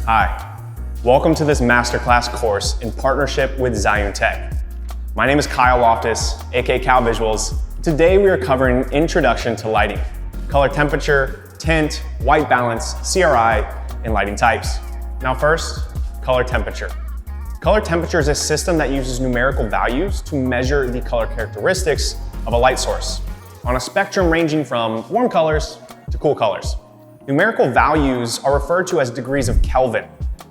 Hi, welcome to this masterclass course in partnership with Zion Tech. My name is Kyle Loftus, aka Cal Visuals. Today we are covering Introduction to Lighting, color temperature, tint, white balance, CRI, and lighting types. Now first, color temperature. Color temperature is a system that uses numerical values to measure the color characteristics of a light source on a spectrum ranging from warm colors to cool colors. Numerical values are referred to as degrees of Kelvin.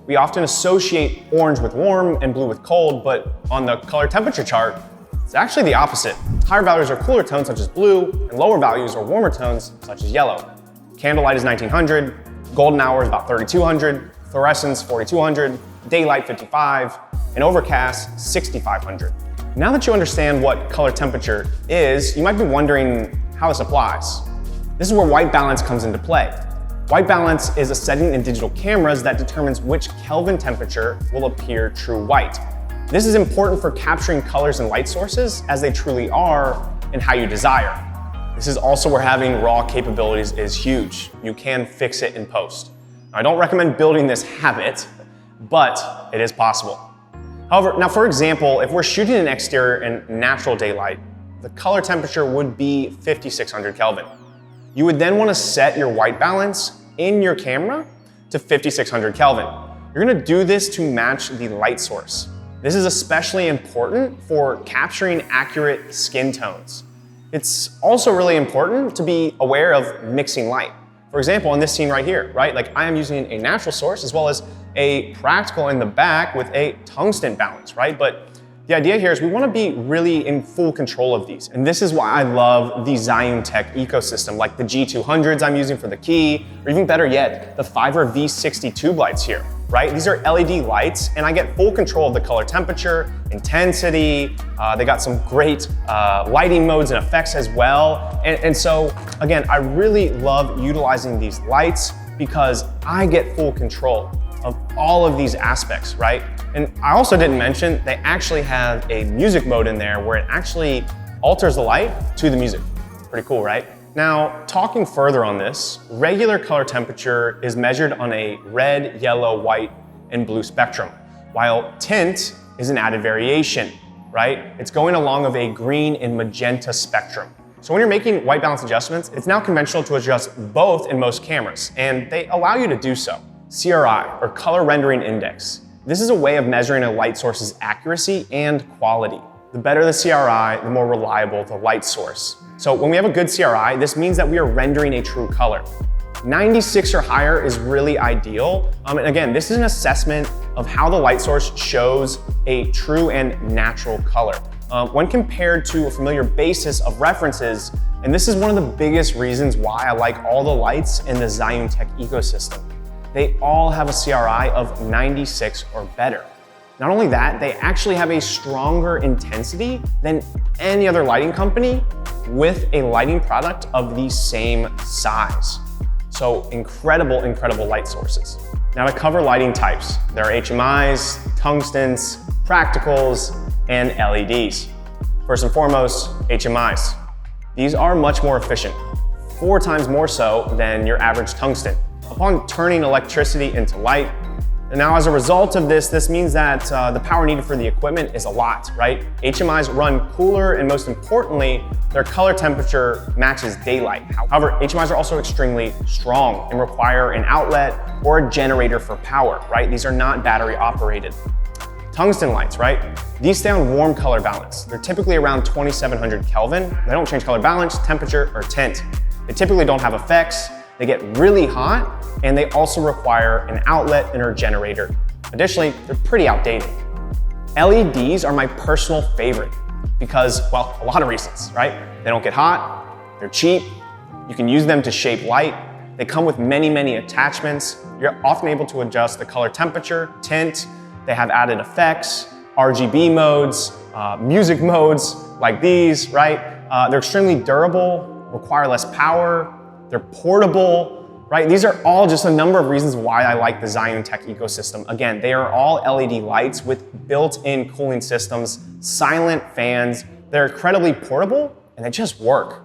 We often associate orange with warm and blue with cold, but on the color temperature chart, it's actually the opposite. Higher values are cooler tones such as blue, and lower values are warmer tones such as yellow. Candlelight is 1900, golden hour is about 3200, fluorescence 4200, daylight 55, and overcast 6500. Now that you understand what color temperature is, you might be wondering how this applies. This is where white balance comes into play. White balance is a setting in digital cameras that determines which Kelvin temperature will appear true white. This is important for capturing colors in light sources as they truly are and how you desire. This is also where having raw capabilities is huge. You can fix it in post. Now, I don't recommend building this habit, but it is possible. However, now for example, if we're shooting an exterior in natural daylight, the color temperature would be 5600 Kelvin. You would then want to set your white balance in your camera to 5600 Kelvin. You're going to do this to match the light source. This is especially important for capturing accurate skin tones. It's also really important to be aware of mixing light. For example, in this scene right here, right? Like I am using a natural source as well as a practical in the back with a tungsten balance, right? But the idea here is we want to be really in full control of these. And this is why I love the Zion Tech ecosystem, like the G200s I'm using for the key, or even better yet, the Fiverr V60 tube lights here, right? These are LED lights and I get full control of the color temperature, intensity. They got some great lighting modes and effects as well. And so again, I really love utilizing these lights because I get full control of all of these aspects, right? And I also didn't mention, they actually have a music mode in there where it actually alters the light to the music. Pretty cool, right? Now, talking further on this, regular color temperature is measured on a red, yellow, white, and blue spectrum, while tint is an added variation, right? It's going along of a green and magenta spectrum. So when you're making white balance adjustments, it's now conventional to adjust both in most cameras, and they allow you to do so. CRI, or Color Rendering Index. This is a way of measuring a light source's accuracy and quality. The better the CRI, the more reliable the light source. So when we have a good CRI, this means that we are rendering a true color. 96 or higher is really ideal. And again, this is an assessment of how the light source shows a true and natural color. When compared to a familiar basis of references, and this is one of the biggest reasons why I like all the lights in the Zion Tech ecosystem. They all have a CRI of 96 or better. Not only that, they actually have a stronger intensity than any other lighting company with a lighting product of the same size. So incredible, incredible light sources. Now to cover lighting types, there are HMIs, tungstens, practicals, and LEDs. First and foremost, HMIs. These are much more efficient, 4 times more so than your average tungsten. Upon turning electricity into light, and now as a result of this, this means that the power needed for the equipment is a lot, right? HMIs run cooler and most importantly, their color temperature matches daylight. However, HMIs are also extremely strong and require an outlet or a generator for power, right? These are not battery operated. Tungsten lights, right? These stay on warm color balance. They're typically around 2700 Kelvin. They don't change color balance, temperature, or tint. They typically don't have effects. They get really hot, and they also require an outlet and a generator. Additionally, they're pretty outdated. LEDs are my personal favorite because, well, a lot of reasons, right? They don't get hot, they're cheap, you can use them to shape light, they come with many, many attachments, you're often able to adjust the color temperature, tint, they have added effects, RGB modes, music modes like these, right? They're extremely durable, require less power, they're portable, right? These are all just a number of reasons why I like the Zion Tech ecosystem. Again, they are all LED lights with built-in cooling systems, silent fans. They're incredibly portable and they just work.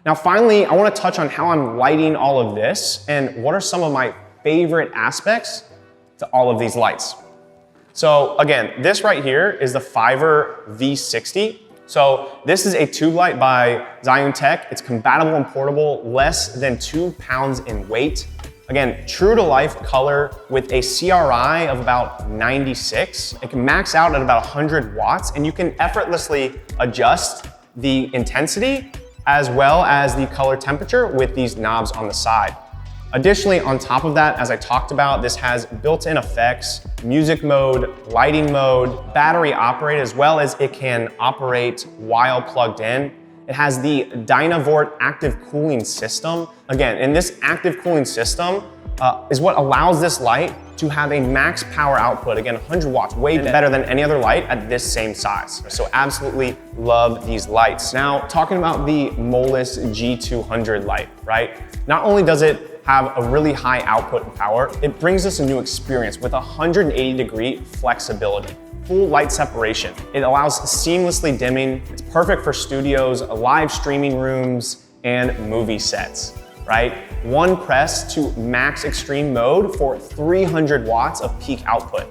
Now, finally, I want to touch on how I'm lighting all of this and what are some of my favorite aspects to all of these lights. So again, this right here is the Fiverr V60. So this is a tube light by Ziontech. It's compatible and portable, less than 2 pounds in weight. Again, true to life color with a CRI of about 96. It can max out at about 100 watts, and you can effortlessly adjust the intensity as well as the color temperature with these knobs on the side. Additionally, on top of that, as I talked about, this has built-in effects, music mode, lighting mode, battery operated, as well as it can operate while plugged in. It has the Dynavort active cooling system. Again, and this active cooling system is what allows this light to have a max power output, again, 100 watts, way better than any other light at this same size. So absolutely love these lights. Now, talking about the Moelis G200 light, right? Not only does it have a really high output and power, it brings us a new experience with 180-degree flexibility. Full light separation. It allows seamlessly dimming. It's perfect for studios, live streaming rooms, and movie sets, right? One press to max extreme mode for 300 watts of peak output.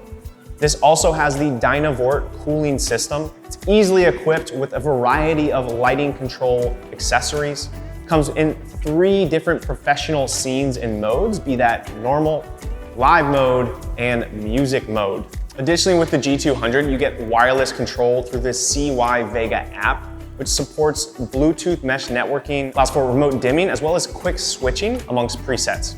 This also has the Dynavort cooling system. It's easily equipped with a variety of lighting control accessories. Comes in 3 different professional scenes and modes, be that normal, live mode, and music mode. Additionally, with the G200, you get wireless control through the CY Vega app, which supports Bluetooth mesh networking, allows for remote dimming, as well as quick switching amongst presets.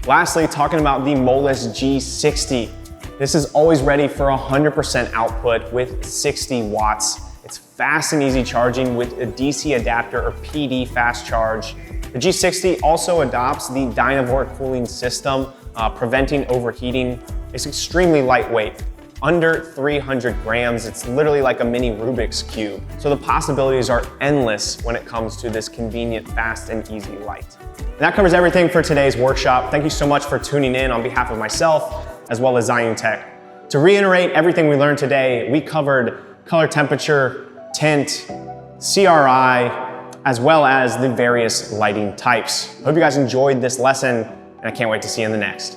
Lastly, talking about the Moelis G60. This is always ready for 100% output with 60 watts. It's fast and easy charging with a DC adapter or PD fast charge. The G60 also adopts the Dynavort cooling system, preventing overheating. It's extremely lightweight, under 300 grams. It's literally like a mini Rubik's Cube. So the possibilities are endless when it comes to this convenient, fast, and easy light. And that covers everything for today's workshop. Thank you so much for tuning in on behalf of myself, as well as Ziontech. To reiterate everything we learned today, we covered color temperature, tint, CRI, as well as the various lighting types. I hope you guys enjoyed this lesson, and I can't wait to see you in the next.